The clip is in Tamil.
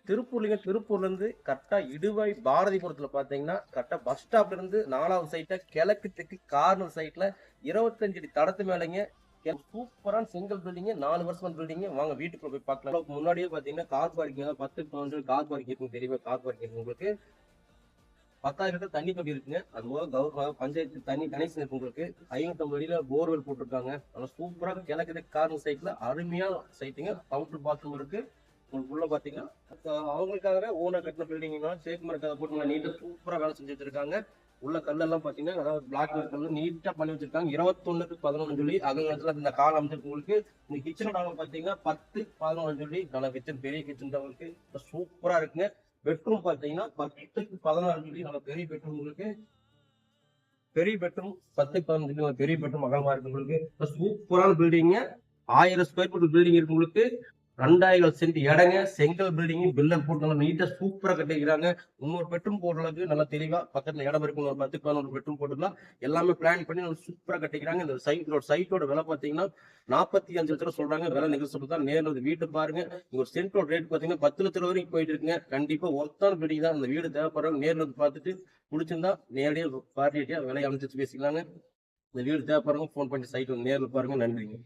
திருப்பூர்ல இருந்து கரெக்டா இடுவாய் பாரதிபுரத்துல பாத்தீங்கன்னா கரெக்டா பஸ் ஸ்டாப்ல இருந்து 4வது சைட்ல கிழக்கு தெற்கு கார்னர் சைட்ல 25 அடி தடத்து மேலங்க சூப்பரான செங்கல் பில்டிங், 4 வருஷம் பில்டிங். வாங்க வீட்டுக்குள்ள போய் பார்க்கலாம். முன்னாடியே பாத்தீங்கன்னா கார் பார்க்கிங் 10 கார் பார்க்கிங் இருக்கும், தெரியுமா? கார் பார்க்கிங் உங்களுக்கு 10,000 தண்ணி தொட்டி இருக்குங்க. அது போக கவர்மெண்ட் பஞ்சாயத்து தண்ணி கனெக்ஷன் இருக்கு உங்களுக்கு. 550 அடியில போர்வெல் போட்டிருக்காங்க. நல்லா சூப்பரா கிழக்கு கார்னர் சைட்ல அருமையான சைட்டுங்க. கவுண்டர் பாத்ரூம் இருக்கு. உள்ள பாத்தீங்கன்னா அவங்களுக்காகவே ஓனர் கட்டின பில்டிங் சேஃப் மரத்தை போட்டு நீட்டா சூப்பரா வேலை செஞ்சு வச்சிருக்காங்க. உள்ள கல்லெல்லாம் பாத்தீங்கன்னா அதாவது பிளாக் கல்லு நீட்டா பண்ணி வச்சிருக்காங்க. 21x11 சொல்லி அகலத்துல இந்த கால் அமைச்சிருக்கு உங்களுக்கு. இந்த கிச்சன் டவர் பாத்தீங்கன்னா 10x11 சொல்லி நல்லா கிச்சன், பெரிய கிச்சன் டவருக்கு சூப்பரா இருக்குங்க. பெட்ரூம் பாத்தீங்கன்னா 10x16 சொல்லி நல்ல பெரிய பெட்ரூம் உங்களுக்கு. பெரிய பெட்ரூம் 10x15 பெரிய பெட்ரூம் அகலமா இருக்கு உங்களுக்கு. சூப்பரான பில்டிங். 1000 ஸ்கொயர் ஃபீட் பில்டிங் இருக்கு உங்களுக்கு. 2000 சென்ட் இடங்க, செங்கல் பில்டிங், பில்லர் போட்டு நல்லா நீட்டா சூப்பரா கட்டிக்கிறாங்க. இன்னொரு பெட்ரூம் போடுற அளவுக்கு நல்லா தெளிவா பக்கத்துல இடம் இருக்கு. ஒரு 10x11 பெட்ரூம் போட்டுக்கலாம். எல்லாமே பிளான் பண்ணி நல்லா சூப்பரா கட்டிக்கிறாங்க. இந்த சைட்டோட விலை பாத்தீங்கன்னா 45 லட்சம் சொல்றாங்க. விலை நெகோசியபிள் தான். நேரில் வந்து வீட்டு பாருங்க. ஒரு சென்டோட ரேட் பாத்தீங்கன்னா 10 லட்சம் வரைக்கும் போயிட்டு இருக்குங்க. கண்டிப்பா ஒர்த்தான பில்டிங் தான். இந்த வீடு தேவைப்படுறவங்க நேரில் வந்து பார்த்துட்டு பிடிச்சிருந்தா நேரடியாக பார்ட்டியா விலை அமைச்சு பேசிக்கலாங்க. இந்த வீடு தேவைப்படுறவங்க போன் பண்ணி சைட் வந்து நேரில் பாருங்க. நன்றிங்க.